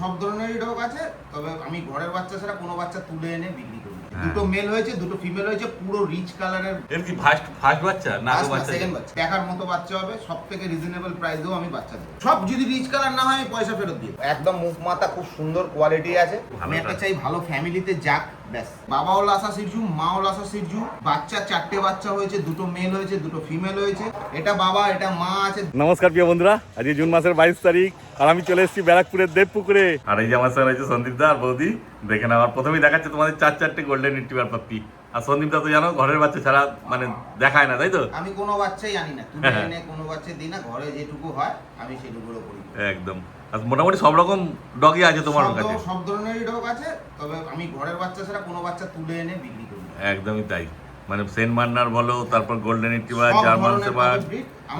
সব ধরনেরই ডগ আছে, তবে আমি ঘরের বাচ্চা ছাড়া কোনো বাচ্চা তুলে এনে বিক্রি করি না। দুটো মেল হয়েছে, দুটো ফিমেল হয়েছে, পুরো রিচ কালারের। এর কি ফার্স্ট বাচ্চা না বাচ্চা? সেকেন্ড বাচ্চা। দেখার মতো বাচ্চা হবে, সবথেকে রিজনেবল প্রাইসেও আমি বাচ্চা দেব। সব যদি রিচ কালার না হয় আমি পয়সা ফেরত দিই। একদম মুখ মাথা খুব সুন্দর কোয়ালিটি আছে। আমি একটা চাই ভালো ফ্যামিলিতে যাক, ব্যাস। বাবাও লাসা সিরজু, মাও লাসা সিরজু। বাচ্চা 4টে বাচ্চা হয়েছে, দুটো মেল হয়েছে, দুটো ফিমেল হয়েছে। এটা বাবা, এটা মা আছে। নমস্কার প্রিয় বন্ধুরা, আজকে জুন মাসের 22 তারিখ আর আমি চলে এসেছি ব্যারাকপুরের দেবপুকুরে। আর এই যে আমার সঙ্গে রয়েছে সন্দীপ দা আর বৌদি। দেখে না, আমার প্রথমেই দেখাচ্ছে তোমাদের 4 গোল্ডেন রিট্রিভার পাপ্পি। আর সন্দীপ দা তো জানো ঘরের বাচ্চা ছাড়া মানে দেখায় না, তাই তো? আমি কোনো বাচ্চাই আনি না, তুলে এনে কোনো বাচ্চা দিই না। ঘরে যেটুকু হয় আমি সেটুকুও করি। একদম। আর মোটামুটি সব রকম ডগই আছে তোমার কাছে? সব ধরনেরই ডগ আছে, তবে আমি ঘরের বাচ্চা ছাড়া কোনো বাচ্চা তুলে এনে বিক্রি করি না। একদমই তাই। মানে সেন্ট বার্নার বলো, তারপর golden retriever, German shepherd,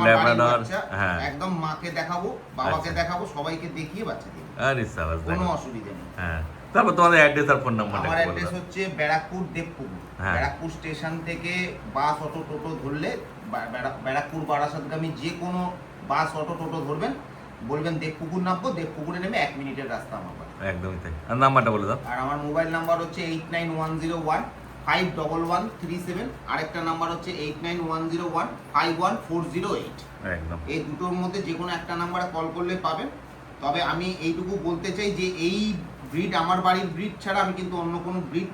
Labrador. হ্যাঁ, একদম মাকে দেখাবো, বাবাকে দেখাবো, সবাইকে দেখিয়ে বাচ্চা দিই। আরে সাবাস, কোনো অসুবিধা নেই। হ্যাঁ, তারপর তোমাদের অ্যাড্রেস আর ফোন নাম্বারটা আমার একটু বলো। অ্যাড্রেস হচ্ছে ব্যারাকপুর দেবপুকুর। হ্যাঁ। ব্যারাকপুর স্টেশন থেকে বাস অটো টোটো ধরলে ব্যারাকপুর বারাসাতগামী যে কোনো বাস অটো টোটো ধরবেন, বলবেন দেবপুকুর নামবো, দেবপুকুরে নেমে 1 মিনিটের রাস্তা আমার বাড়ি। একদমই তাই। আর নাম্বারটা বলে দাও। আর আমার মোবাইল নাম্বার হচ্ছে 8910151137। আরেকটা নাম্বার হচ্ছে 8910151408। একদম। এই দুটোর মধ্যে যে কোনো একটা নাম্বারে কল করলে পাবেন। তবে আমি এইটুকু বলতে চাই যে এই ব্রিড আমার বাড়ির ব্রিড ছাড়া আমি কিন্তু অন্য কোনো ব্রিড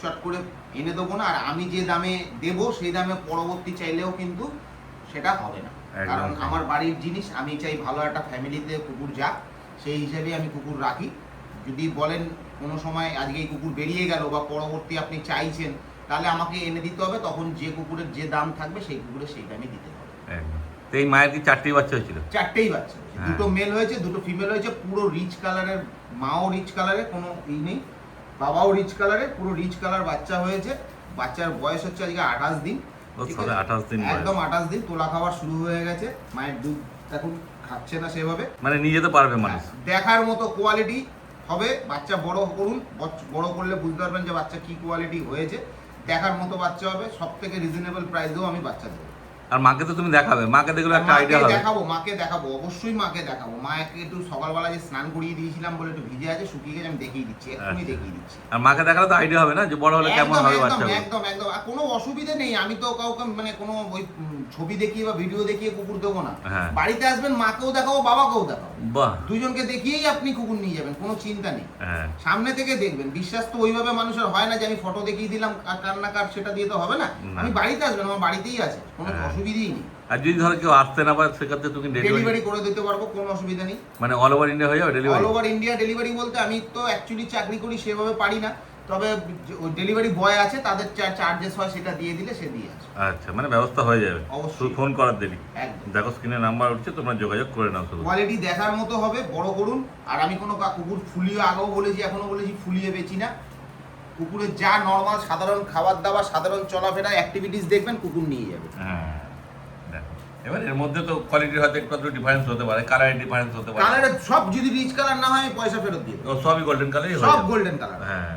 চট করে এনে দেবো না। আর আমি যে দামে দেবো সেই দামে পরবর্তী চাইলেও কিন্তু সেটা হবে না, কারণ আমার বাড়ির জিনিস। আমি চাই ভালো একটা ফ্যামিলিতে কুকুর যাক, সেই হিসেবে আমি কুকুর রাখি। যদি বলেন কোনো সময় আজকে এই কুকুর বেরিয়ে গেল বা পরবর্তী আপনি চাইছেন, তাহলে আমাকে এনে দিতে হবে। তখন যে কুকুরের যে দাম থাকবে সেই কুকুরের সেই দামই দিতে হবে। একদম। তো এই মায়ের কি 4টেই বাচ্চা হয়েছিল? 4টেই বাচ্চা হয়েছে। দুটো মেল হয়েছে, দুটো ফিমেল হয়েছে। পুরো রিচ কালারের, মাও রিচ কালারের, কোনো ই নেই। বাবাও রিচ কালারের, পুরো রিচ কালার বাচ্চা হয়েছে। বাচ্চার বয়স হচ্ছে আজকে 28 দিন। ঠিক আছে, 28 দিন বয়স। একদম 28 দিন। তোলা খাওয়া শুরু হয়ে গেছে। মায়ের দুধ এখন খাচ্ছে না সেভাবে। মানে নিয়ে যেতে পারবে মানুষ? দেখার মতো কোয়ালিটি হবে। বাচ্চা বড় করুন, বড় করলে বুঝতে পারবেন যে বাচ্চা কি কোয়ালিটি হয়েছে। দেখার মতো বাচ্চা হবে, সবথেকে রিজনেবল প্রাইসেও আমি বাচ্চা দেবো। আর মাকে তো তুমি দেখাবে, মাকে দেখলে একটা আইডিয়া হবে। মাকে দেখাবো, অবশ্যই মাকে দেখাবো। মাকে একটু সকালবেলা যে স্নান করিয়ে দিয়েছিলাম বলে একটু ভিজে আছে, শুকিয়ে গেছে, আমি দেখিয়ে দিচ্ছি, এখনই দেখিয়ে দিচ্ছি। আর মাকে দেখালে তো আইডিয়া হবে না যে বড় হলে কেমন হবে বাচ্চা। একদম একদম। আর কোনো অসুবিধা নেই। আমি তো কাউকে মানে কোনো ওই ছবি দেখিয়ে বা ভিডিও দেখিয়ে কুকুর দেবো না। বাড়িতে আসবেন, মাকেও দেখাবো, বাবাকেও দেখাবো। বাহ, দুজনকে দেখিয়েই আপনি কুকুর নিয়ে যাবেন, কোনো চিন্তা নেই। সামনে থেকে দেখবেন। বিশ্বাস তো ওইভাবে মানুষের হয় না যে আমি ফটো দেখিয়ে দিলাম আর কার না কার সেটা দিয়ে তো হবে না। আমি বাড়িতে আসবেন, আমার বাড়িতেই আছে, কোনো অসুবিধাই নেই। আর যদি ধরো কেউ আসতে না পারে সেক্ষেত্রে তুমি ডেলিভারি করে দিতে পারবো, কোনো অসুবিধা নেই। মানে অল ওভার ইন্ডিয়া হয়ে যাবে delivery? All over India delivery বলতে আমি তো অ্যাকচুয়ালি চাকরি করি, সেভাবে পারি না। তবে ডেলিভারি বয় আছে, তাদের চার্জেস হয়, সেটা দিয়ে দিলে সে দিয়ে আসে। আচ্ছা, মানে ব্যবস্থা হয়ে যাবে, অবশ্যই। ফোন করার দেরি। একদম। দেখো স্ক্রিনে নাম্বার উঠছে, তোমরা যোগাযোগ করে নাও। শুধু কোয়ালিটি দেখার মতো হবে, বড় করুন। আর আমি কোনো কুকুর ফুলিয়ে, আগেও বলেছি এখনো বলেছি, ফুলিয়ে বেচি না। কুকুরের যা নর্মাল সাধারণ খাবার দাবার, সাধারণ চলাফেরা, অ্যাক্টিভিটিস দেখবেন, কুকুর নিয়ে যাবে। হ্যাঁ, দেখো এবার এর মধ্যে তো কোয়ালিটির হয়তো একটু ডিফারেন্স হতে পারে, কালারের ডিফারেন্স হতে পারে। কালারের সব যদি রিচ কালার না হয় আমি পয়সা ফেরত দিয়ে দেবো। ও সবই গোল্ডেন কালারই হয়? সব গোল্ডেন কালার। হ্যাঁ,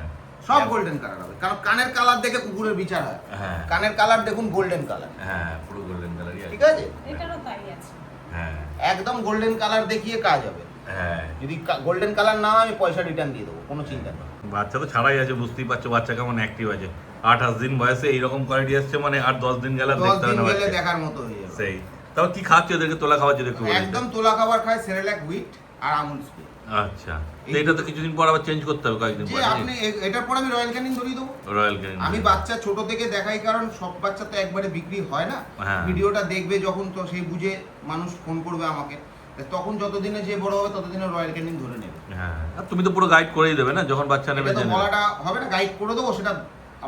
সব গোল্ডেন কালার হবে, কারণ কানের কালার দেখে কুকুরের বিচার হয়। হ্যাঁ, কানের কালার দেখুন গোল্ডেন কালার। হ্যাঁ, পুরো গোল্ডেন কালারই আছে। ঠিক আছে, এটারও তাই আছে। হ্যাঁ, একদম গোল্ডেন কালার দেখিয়ে কাজ হবে। হ্যাঁ। যদি গোল্ডেন কালার না হয় আমি পয়সা রিটার্ন দিয়ে দেবো, কোনো চিন্তা নেই। বাচ্চা তো ছাড়াই আছে, বুঝতেই পারছো বাচ্চা কেমন অ্যাক্টিভ আছে। 28 দিন বয়সে এইরকম কোয়ালিটি আসছে, মানে আর 10 দিন গেলে 10 দেখতে দিন হবে গেলে না। দেখার মতো হয়ে যাবে। সেই তাও কি খাচ্ছে ওদেরকে? তোলা খাবার যদি একটু বলে দিতে। একদম তোলা খাবার খায়, সেরেলাক, হুইট আর আমুল স্প্রে। আচ্ছা, তো এটা তো কিছুদিন পর আবার চেঞ্জ করতে হবে, কয়েকদিন যে পর। আপনি এটার পর আমি রয়্যাল ক্যানিং ধরিয়ে দেবো। রয়্যাল ক্যানিং আমি বাচ্চা ছোট থেকে দেখাই, কারণ সব বাচ্চা তো একবারে বিক্রি হয় না। হ্যাঁ। ভিডিওটা দেখবে যখন, তো সেই বুঝে মানুষ ফোন করবে আমাকে, তখন যতদিনে যে বড় হবে ততদিনে রয়্যাল ক্যানিং ধরে নেবে। হ্যাঁ, আর তুমি তো পুরো গাইড করেই দেবে না যখন বাচ্চা নেবে? এটা তো বলাটা হবে না, গাইড করে দেবো, সেটা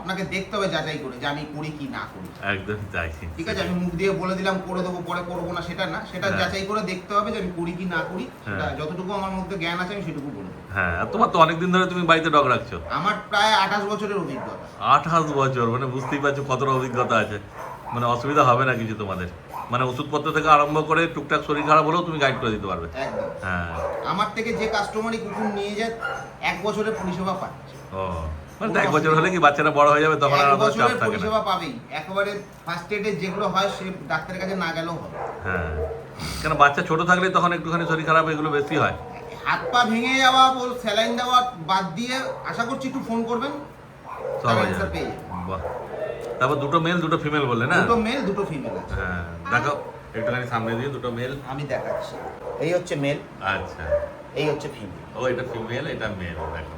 আপনাকে দেখতে হবে যাচাই করে যে আমি করি কি না করি। একদম তাই। ঠিক আছে, আমি মুখ দিয়ে বলে দিলাম করে দেবো, পরে করবো না, সেটা না। সেটা যাচাই করে দেখতে হবে যে আমি করি কি না করি। সেটা যতটুকু আমার মধ্যে জ্ঞান আছে আমি সেটুকু বলে দেবো। হ্যাঁ, আর তোমার তো অনেকদিন ধরে তুমি বাড়িতে ডগ রাখছো। আমার প্রায় 28 বছরের অভিজ্ঞতা। 28 বছর, মানে বুঝতেই পারছো কতটা অভিজ্ঞতা আছে। মানে অসুবিধা হবে না কিছু তোমাদের, মানে ওষুধপত্র থেকে আরম্ভ করে টুকটাক শরীর খারাপ হলেও তুমি গাইড করে দিতে পারবে। একদম। হ্যাঁ, আমার থেকে যে কাস্টমারই কুকুর নিয়ে যায় 1 বছরের পরিষেবা পাচ্ছে। ও মানে 1 বছর হলে কি বাচ্চাটা বড় হয়ে যাবে, তখন আর চাপ বছরের থাকে না। পরিষেবা পাবেই। একেবারে ফার্স্ট এডে যেগুলো হয় সে ডাক্তারের কাছে না গেলেও হবে। হ্যাঁ, কেন বাচ্চা ছোট থাকলে তখন একটুখানি শরীর খারাপ এগুলো বেশি হয়। হাত পা ভেঙে যাওয়া ওর স্যালাইন দেওয়া বাদ দিয়ে আশা করছি একটু ফোন করবেন, সব তার হয়ে answer যাবে। পেয়ে যাবেন। বাহ, তারপর দুটো মেল দুটো ফিমেল বললে না? দুটো মেল দুটো ফিমেল আছে। হ্যাঁ, দেখো একটুখানি সামনে দিয়ে দুটো মেল। আমি দেখাচ্ছি, এই হচ্ছে মেল, আচ্ছা, এই হচ্ছে ফিমেল। ও এটা ফিমেল এটা মেল। দেখো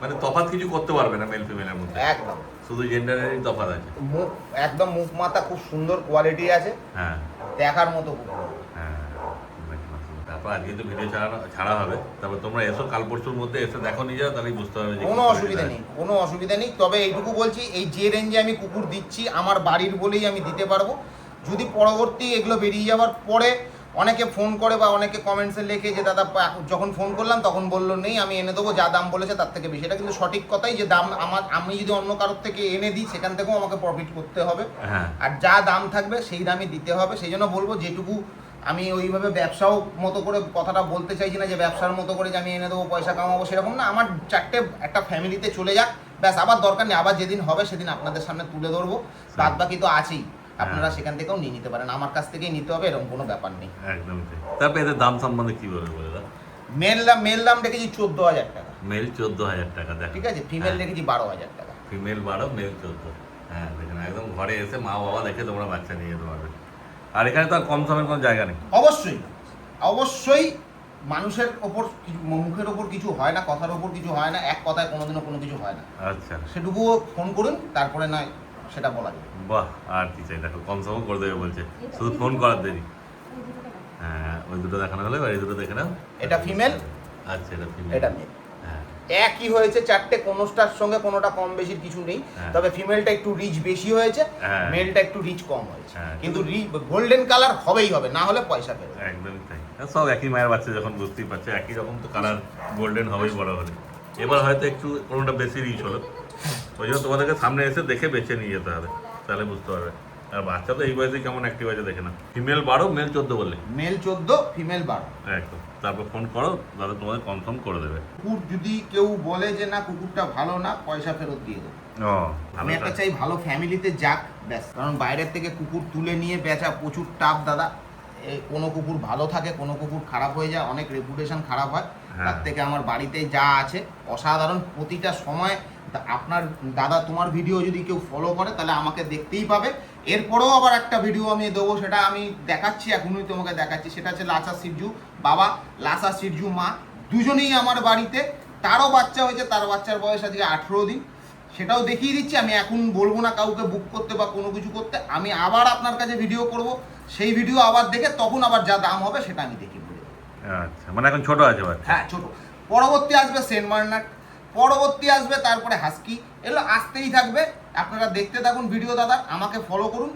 মানে তফাৎ কিছু করতে পারবে না মেল ফিমেলের মধ্যে, একদম শুধু জেন্ডারেরই তফাৎ আছে। মুখ একদম মুখ মাথা খুব সুন্দর কোয়ালিটি আছে, হ্যাঁ দেখার মতো কুকুর। হ্যাঁ, তারপর আজকে তো ভিডিও ছাড়া হবে, তারপর তোমরা এসো কাল পরশুর মধ্যে এসে দেখো নিয়ে যাও, তাহলেই বুঝতে পারবে যে কোনো কি অসুবিধা quality নেই, কোনো অসুবিধা নেই। তবে এইটুকু বলছি, এই যে রেঞ্জে আমি কুকুর দিচ্ছি আমার বাড়ির বলেই আমি দিতে পারবো। যদি পরবর্তী এগুলো বেরিয়ে যাওয়ার পরে অনেকে ফোন করে বা অনেকে কমেন্টসে লেখে যে দাদা যখন ফোন করলাম তখন বললো নেই, আমি এনে দেবো, যা দাম বলেছে তার থেকে বেশি। এটা কিন্তু সঠিক কথাই যে দাম আমি যদি অন্য কারোর থেকে এনে দিই সেখান থেকেও আমাকে প্রফিট করতে হবে, হ্যাঁ আর যা দাম থাকবে সেই দামই দিতে হবে। সেই জন্য বলবো যেটুকু আমি ওইভাবে ব্যবসাও মতো করে কথাটা বলতে চাইছি না যে ব্যবসার মতো করে যে আমি এনে দেবো পয়সা কামাবো, সেরকম না। আমার চারটে একটা ফ্যামিলিতে চলে যাক ব্যাস, আবার দরকার নেই, আবার যেদিন হবে সেদিন আপনাদের সামনে তুলে ধরবো, বাদ বাকি তো আছেই, আপনারা সেখান থেকেও নিয়ে নিতে পারেন, আমার কাছ থেকেই নিতে হবে এরকম কোনো ব্যাপার নেই। একদমই তাই। তারপর এদের দাম সম্বন্ধে কি বলবে বলে দাও? মেল দাম রেখেছি 14,000 টাকা, মেল 14,000 টাকা, দেখো ঠিক আছে, ফিমেল রেখেছি 12,000 টাকা। Female 12 male 14। হ্যাঁ দেখেন একদম ঘরে এসে মা বাবা দেখে তোমরা বাচ্চা নিয়ে যেতে পারবে। আর এখানে তো আর কম সমের কোনো জায়গা নেই। অবশ্যই অবশ্যই মানুষের ওপর মুখের ওপর কিছু হয় না, কথার ওপর কিছু হয় না, এক কথায় কোনোদিনও কোনো কিছু হয় না, আচ্ছা সেটুকুও ফোন করুন, তারপরে নয় সেটা বলা যাবে। বাহ, আর কি চাই, দেখো কম সমও করে দেবে বলছে, শুধু ফোন করার দেরি। হ্যাঁ ওই দুটো দেখানো হলে এই দুটো দেখে নাও। এটা ফিমেল, আচ্ছা এটা ফিমেল, এটা মেল, হ্যাঁ একই হয়েছে চারটে, কোনোটার সঙ্গে কোনোটা কম বেশির কিছু নেই, হ্যাঁ। তবে ফিমেলটা একটু রিচ বেশি হয়েছে, হ্যাঁ। মেলটা একটু রিচ কম হয়েছে, হ্যাঁ। কিন্তু গোল্ডেন কালার হবেই হবে, না হলে পয়সা ফেরত। একদমই তাই। সব একই মায়ের বাচ্চা যখন বুঝতেই পারছে একই রকম তো কালার, গোল্ডেন হবেই বড় হলে। এবার হয়তো একটু কোনোটা বেশি রিচ হলো, ওই জন্য তোমাদেরকে সামনে এসে দেখে বেছে নিয়ে যেতে হবে, তাহলে বুঝতে পারবে। আর বাচ্চা তো এই বয়সে কেমন অ্যাক্টিভ আছে দেখে না। ফিমেল 12 মেল 14 বললে? Male 14 female 12। একদম, তারপর ফোন করো, তাহলে তোমাদের কনফার্ম করে দেবে। কুকুর যদি কেউ বলে যে না কুকুরটা ভালো না, পয়সা ফেরত দিয়ে দেবো। ও আমি একটা চাই ভালো ফ্যামিলিতে যাক ব্যাস, কারণ বাইরের থেকে কুকুর তুলে নিয়ে বেচা প্রচুর টাফ দাদা। কোনো কুকুর ভালো থাকে, কোনো কুকুর খারাপ হয়ে যায়, অনেক রেপুটেশন খারাপ হয়। হ্যাঁ। তার থেকে আমার বাড়িতে যা আছে অসাধারণ, প্রতিটা সময় আপনার দাদা তোমার ভিডিও যদি কেউ ফলো করে তাহলে আমাকে দেখতেই পাবে। এরপরেও আবার একটা ভিডিও আমি দেবো, সেটা আমি দেখাচ্ছি, এখনই তোমাকে দেখাচ্ছি। সেটা হচ্ছে লাসা সিরজু বাবা, লাসা সিরজু মা, দুজনেই আমার বাড়িতে। তারও বাচ্চা হয়েছে, তার বাচ্চার বয়স আজকে 18 দিন, সেটাও দেখিয়ে দিচ্ছি। আমি এখন বলবো না কাউকে বুক করতে বা কোনো কিছু করতে, আমি আবার আপনার কাছে ভিডিও করব, সেই ভিডিও আবার দেখে তখন আবার যা দাম হবে সেটা আমি দেখে বলে দেবো। আচ্ছা, মানে এখন ছোট আছে বাচ্চা? হ্যাঁ ছোট, পরবর্তী আসবে সেন্ট বার্নার্ড, পরবর্তী আসবে তারপরে হাস্কি, এগুলো আসতেই থাকবে। আপনারা দেখতে থাকুন ভিডিও দাদা, আমাকে ফলো করুন,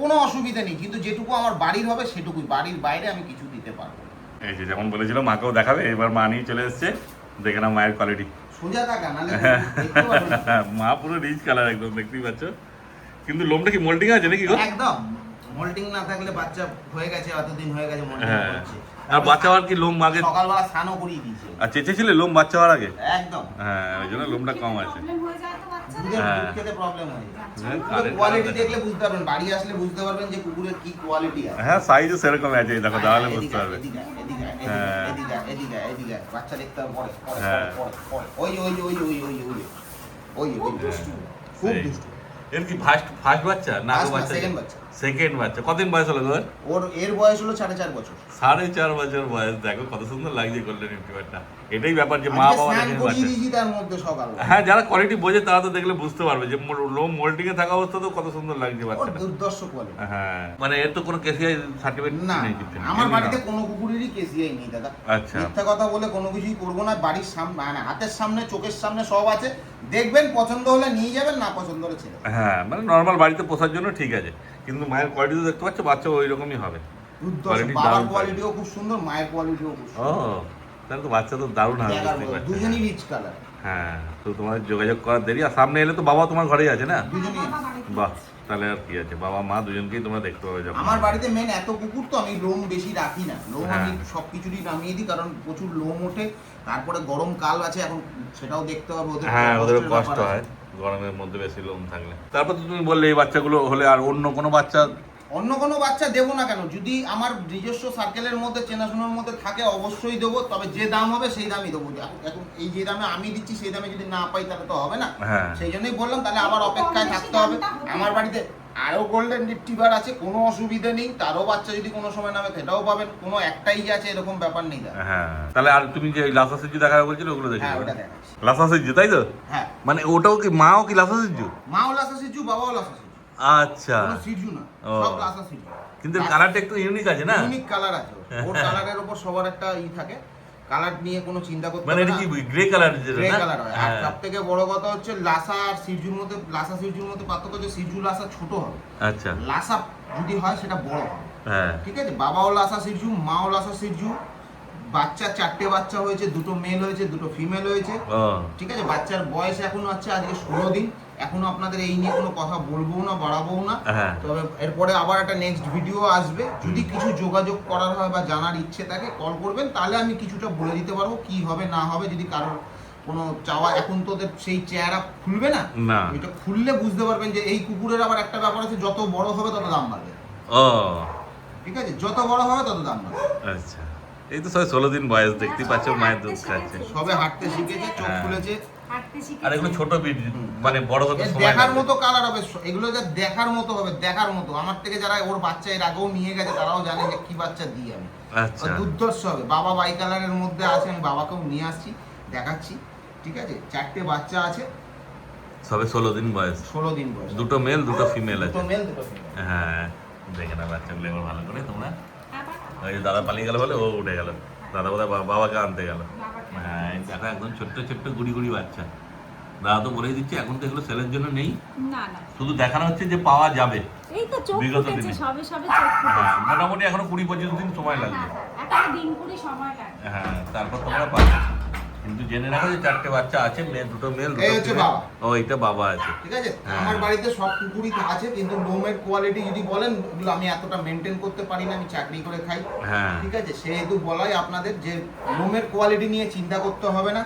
কোনো অসুবিধা নেই, কিন্তু যেটুকু আমার বাড়ির হবে সেটুকুই, বাড়ির বাইরে আমি কিছু দিতে পারবো না। এই যে যেমন বলেছিল মাকেও দেখাবে, এবার মা নিয়ে চলে এসছে, দেখে না মায়ের কোয়ালিটি। সোজা থাকা নাহলে দেখতে পারবেন না। মা পুরো রিচ কালার একদম, দেখতেই পাচ্ছ। কিন্তু লোমটা কি মোল্ডিং আছে নাকি গো? একদম মোল্টিং না থাকলে বাচ্চা হয়ে গেছে, এতদিন হয়ে গেছে মোল্টিং হ্যাঁ। করছে। আর বাচ্চা হওয়ার কি লোম আগে? সকালবেলা স্নানও করিয়ে দিয়েছে আর চেঁচেছিলে লোম বাচ্চা হওয়ার আগে? একদম। হ্যাঁ ওই জন্য লোমটা কম আছে। প্রবলেম হয়ে যায় তো বাচ্চাদের। দুধের হ্যাঁ। দুধ খেতে প্রবলেম হয়। হ্যাঁ, কারেন্ট কোয়ালিটি কালার দেখলে বুঝতে পারবেন, বাড়ি আসলে বুঝতে পারবেন যে কুকুরের কি কোয়ালিটি আছে। হ্যাঁ সাইজও সেরকম আছে, দেখো তাহলে এদিকে, বুঝতে পারবে। এদিকে, এদিকে, হ্যাঁ। এদিকে, এদিকে, এদিকে, বাচ্চা দেখতে হবে পরে, পরে, হ্যাঁ। পরে, পরে। ওই ওই ওই ওই ওই ওই ওই খুব ওই দুষ্টু। খুব সেই। দুষ্টু। এর কি ফার্স্ট বাচ্চা না? First না, বাচ্চা second বাচ্চা। সেকেন্ড বাচ্চা। কতদিন বয়স হলো তোর? এর বয়স হলো 4.5 বছর। 4.5 বছর বয়স, দেখো কত সুন্দর লাগছে গোল্ডেন রিট্রিভারটা। এটাই ব্যাপার যে মা আজকে বাবা স্নান দেখে করিয়ে বাচ্চা। দিয়েছি তার মধ্যে সকালে। হ্যাঁ যারা কোয়ালিটি বোঝে তারা তো দেখলে বুঝতে পারবে যে লোম মোল্ডিং এ থাকা অবস্থা তো কত সুন্দর লাগছে ওর বাচ্চাটা। দুর্দর্শ কোয়ালিটি। হ্যাঁ মানে এর তো কোনো কেসিআই সার্টিফিকেট না, নেই কিছু নেই। আমার বাড়িতে কোনো কুকুরেরই কেসিআই নেই দাদা। আচ্ছা। মিথ্যা কথা বলে কোনো কিছুই করবো না, বাড়ির সামনে মানে হাতের সামনে চোখের সামনে সব আছে, দেখবেন পছন্দ হলে নিয়ে যাবেন, না পছন্দ হলে ছেড়ে দেবেন। হ্যাঁ মানে নর্মাল বাড়িতে পোষার জন্য ঠিক আছে, কিন্তু মায়ের কোয়ালিটি তো দেখতে পাচ্ছ, বাচ্চা ওই রকমই হবে। দুর্দর্শ, Quality বাবার দারুণ কোয়ালিটিও খুব সুন্দর, মায়ের কোয়ালিটিও খুব ও সুন্দর। তাহলে তো বাচ্চা তো দারুণ হবে, দেখার বুঝতেই মতো, পারছি। দুজনই রিচ কালার, হ্যাঁ তো তোমাদের যোগাযোগ করার দেরি। আর সামনে এলে তো বাবা তোমার ঘরেই আছে না? দুজনই বাবা আছে। বাড়িতে বাহ, আছে। তাহলে আর কি আছে, বাবা মা দুজনকেই তোমরা দেখতে পাবে যখন। আমার বাড়িতে মেন এত কুকুর তো আমি লোম বেশি রাখি না, লোম হ্যাঁ। আমি সব কিছুরই নামিয়ে দিই, কারণ প্রচুর লোম ওঠে। তারপরে গরম কাল আছে এখন, সেটাও দেখতে হবে, ওদের হ্যাঁ ওদেরও কষ্টের কষ্ট ব্যাপার হয় আছে। গরমের মধ্যে বেশি লোম থাকলে। তারপর তো তুমি বললে এই বাচ্চাগুলো হলে আর অন্য কোনো বাচ্চা অন্য কোনো বাচ্চা দেবো না কেন, যদি আমার নিজস্ব সার্কেলের মধ্যে চেনাশোনার মধ্যে থাকে অবশ্যই দেবো, তবে যে দাম হবে সেই দামই দেবো। এখন এই যে দামে আমি দিচ্ছি সেই দামে যদি না পাই তাহলে তো হবে না। হ্যাঁ। সেই জন্যই বললাম তাহলে আবার অপেক্ষায় থাকতে হবে। আমার বাড়িতে আরও গোল্ডেন রিট্রিভার আছে, কোনো অসুবিধা নেই, তারও বাচ্চা যদি কোনো সময় নামে সেটাও পাবেন, কোনো একটাই আছে এরকম ব্যাপার নেই দাদা। হ্যাঁ, তাহলে আর তুমি যে লাসা সিজু দেখা বলছিলে ওগুলো দেখে হ্যাঁ ওটা দেখাচ্ছি। লাসা সিজু তাই তো? হ্যাঁ মানে ওটাও কি মাও কি লাসা সিজু? মাও লাসা সিজু, বাবাও লাসা সিজু, আচ্ছা, কোনো সিজু না, ও। সব লাসা সিজু। কিন্তু কালারটা একটু ইউনিক আছে না? ইউনিক কালার আছে ওর, কালারের উপর সবার একটা থাকে, কালার নিয়ে কোনো চিন্তা করতে মানে হবে এটা না। কি গ্রে কালার যেটা গ্রে না? কালার হয়। আর হ্যাঁ। সবথেকে বড় কথা হচ্ছে লাসা আর সিরজুর মধ্যে, লাসা সিরজুর মধ্যে পার্থক্য হচ্ছে সিরজু লাসা ছোট হবে, আচ্ছা, লাসা যদি হয় সেটা বড় হবে। হ্যাঁ, ঠিক আছে, বাবাও লাসা সিরজু, মাও লাসা সিরজু, বাচ্চা 4টে বাচ্চা হয়েছে, 2টো মেল হয়েছে, 2টো ফিমেল হয়েছে। ও ঠিক আছে, বাচ্চার বয়স এখন হচ্ছে আজকে 16 দিন। এখনো আপনাদের এই নিয়ে কোনো কথা বলবো না, বাড়াবো না। হ্যাঁ, তবে এরপরে আবার একটা নেক্সট ভিডিও আসবে, যদি কিছু যোগাযোগ করার হয় বা জানার ইচ্ছে থাকে কল করবেন, তাহলে আমি কিছুটা বলে দিতে পারবো কি হবে না হবে। যদি কারোর কোনো চাওয়া, এখন তো ওদের সেই চেহারা খুলবে না, না। এটা খুললে বুঝতে পারবেন যে এই কুকুরের আবার একটা ব্যাপার আছে, যত বড় হবে তত দাম বাড়বে। ও ঠিক আছে, যত বড় হবে তত দাম বাড়বে। আচ্ছা, এই তো সবাই 16 দিন বয়স, দেখতে পাচ্ছ মায়ের দুধ খাচ্ছে। সবে হাঁটতে শিখেছে, চোখ হ্যাঁ। খুলেছে। আর এগুলো ছোট বিট, মানে বড় হতে এর সময় দেখার লাগবে। মতো কালার হবে, এগুলো যা দেখার মতো হবে, দেখার মতো। আমার থেকে যারা ওর বাচ্চা এর আগেও নিয়ে গেছে তারাও জানে যে কি বাচ্চা দিই আমি। আচ্ছা, দুর্ধর্ষ হবে। বাবা বাই কালারের মধ্যে আছে, আমি বাবাকেও নিয়ে আসছি, দেখাচ্ছি। ঠিক আছে, 4টে বাচ্চা আছে, সবে 16 দিন বয়স, 16 দিন বয়স, দুটো মেল দুটো ফিমেল আছে। 2টো মেল 2টো ফিমেল। হ্যাঁ, দেখে না বাচ্চাগুলো এবার ভালো করে তোমরা। ওই যে দাদা পালিয়ে গেল বলে ও উঠে গেল, দাদা বোধহয় বাবাকে আনতে গেল। হ্যাঁ, এই দেখো একদম ছোট্ট ছোট্ট গুড়ি গুড়ি বাচ্চা। দাদা তো বলেই দিচ্ছে এখন তো এগুলো সেলের জন্য নেই, না না, শুধু দেখানো হচ্ছে যে পাওয়া যাবে। এই তো চোখ বিগত ফুটেছে, দিনে। সবে সবে চোখ হ্যাঁ, ফুটেছে। মোটামুটি এখনো 20-25 দিন সময় লাগবে। এখনো দিন কুড়ি সময় লাগে। হ্যাঁ, তারপর তোমরা পাবে। কিন্তু জেনে রাখো যে 4টে বাচ্চা আছে, দুটো মেল এই দুটো হচ্ছে female। বাবা। ও এটা বাবা আছে। ঠিক আছে, হ্যাঁ। আমার বাড়িতে সব কুকুরই আছে, কিন্তু লোমের কোয়ালিটি যদি বলেন, এগুলো আমি এতটা মেনটেন করতে পারি না, আমি চাকরি করে খাই। হ্যাঁ, ঠিক আছে, সেহেতু বলাই আপনাদের যে লোমের কোয়ালিটি নিয়ে চিন্তা করতে হবে না।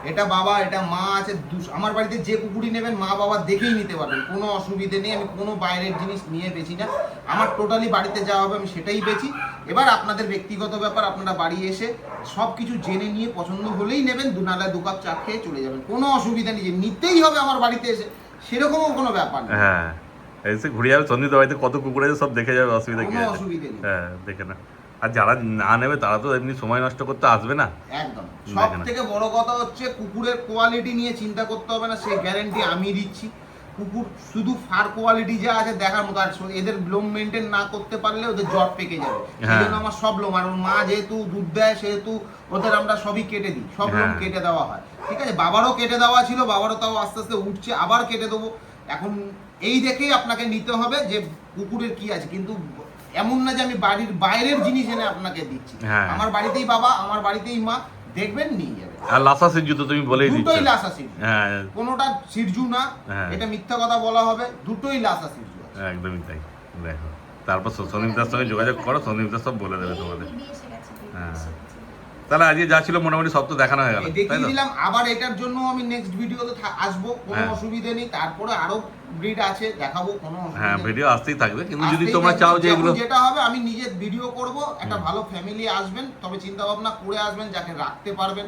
এটা বাবা, এটা মা আছে। আমার বাড়িতে যে কুকুরই নেবেন মা বাবা দেখেই নিতে পারবেন, কোনো অসুবিধে নেই। আমি কোনো বাইরের জিনিস নিয়ে বেচি না, আমার টোটালি বাড়িতে যা হবে আমি সেটাই বেচি। এবার আপনাদের ব্যক্তিগত ব্যাপার, আপনারা বাড়ি এসে সব কিছু জেনে নিয়ে পছন্দ হলেই নেবেন, দুনালায় 2 কাপ চা খেয়ে চলে যাবেন, কোনো অসুবিধা নেই যে নিতেই হবে আমার বাড়িতে এসে, সেরকমও কোনো ব্যাপার নেই। হ্যাঁ, এসে ঘুরে যাবে সন্দীপ বাড়িতে কত কুকুর আছে সব দেখে যাবে, অসুবিধা কি কোনো আছে? অসুবিধে নেই। হ্যাঁ, দেখে না। আর যারা না নেবে তারা তো এমনি সময় নষ্ট করতে আসবে না। একদম। দেখে সব না। থেকে বড় কথা হচ্ছে কুকুরের কোয়ালিটি নিয়ে চিন্তা করতে হবে না, সেই গ্যারেন্টি আমি দিচ্ছি। কুকুর শুধু ফার কোয়ালিটি যা আছে দেখার মতো, আর এদের লোম মেনটেন না করতে পারলে ওদের জ্বর পেকে যাবে। সেই হ্যাঁ। জন্য আমার সব লোম, আর ওর মা যেহেতু দুধ দেয় সেহেতু ওদের আমরা সবই কেটে দিই, সব লোম হ্যাঁ। কেটে দেওয়া হয়। ঠিক আছে, বাবারও কেটে দেওয়া ছিল, বাবারও তাও আস্তে আস্তে উঠছে, আবার কেটে দেবো। এখন এই দেখেই আপনাকে নিতে হবে যে কুকুরের কি আছে, কিন্তু এমন না যে আমি বাড়ির বাইরের জিনিস এনে আপনাকে দিচ্ছি। হ্যাঁ। আমার বাড়িতেই বাবা, আমার বাড়িতেই মা, দেখবেন নিয়ে যাবে। আর লাসা সিজু তো তুমি বলেই দিচ্ছ। দুটোই লাসা সিরজু, হ্যাঁ, কোনোটা সিরজু না, হ্যাঁ। এটা মিথ্যা কথা বলা হবে, দুটোই লাসা সিরজু আছে। একদমই তাই। দেখো, তারপর সন্দীপদার সঙ্গে যোগাযোগ করো, সন্দীপদার সব বলে দেবে তোমাদের। দিদি এসে গেছে, দিদি হ্যাঁ। এসে গেছে। তাহলে আজকে যা ছিল মোটামুটি সব তো দেখানো হয়ে গেল, এই তাই দেখিয়ে তো? দিলাম, আবার এটার জন্য আমি নেক্সট ভিডিওতে আসবো, কোনো হ্যাঁ। অসুবিধা নেই। তারপরে আরো ব্রিড আছে, দেখাবো, কোনো হ্যাঁ, অসুবিধা নেই। ভিডিও আসতেই থাকবে, কিন্তু যদি আসতেই তোমরা থাকবে, চাও যে যখন এগুলো যেটা হবে আমি নিজে ভিডিও করব, একটা ভালো ফ্যামিলি আসবেন, তবে চিন্তা ভাবনা করে আসবেন যাকে রাখতে পারবেন।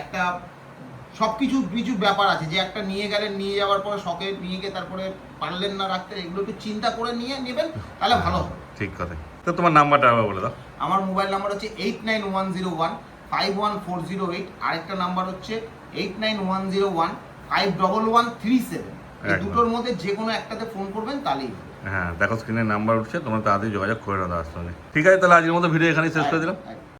একটা সবকিছু কিছু ব্যাপার আছে যে একটা নিয়ে গেলেন, নিয়ে যাওয়ার পরে শখে নিয়ে গিয়ে তারপরে পারলেন না রাখতে, এগুলো একটু চিন্তা করে নিয়ে নেবেন, তাহলে ভালো হবে। ঠিক কথা। তো তোমার নাম্বারটা আবার বলে দাও। আমার মোবাইল নাম্বার হচ্ছে 8910151408, আরেকটা নাম্বার হচ্ছে 8910151137। এই একদম। দুটোর মধ্যে যে কোনো একটাতে ফোন করবেন তাহলেই হবে। হ্যাঁ, দেখো স্ক্রিনে নাম্বার উঠছে, তোমরা তাড়াতাড়ি যোগাযোগ করে নাও তার সঙ্গে। ঠিক আছে, তাহলে আজকের মতো ভিডিও এখানেই শেষ করে দিলাম। একদম।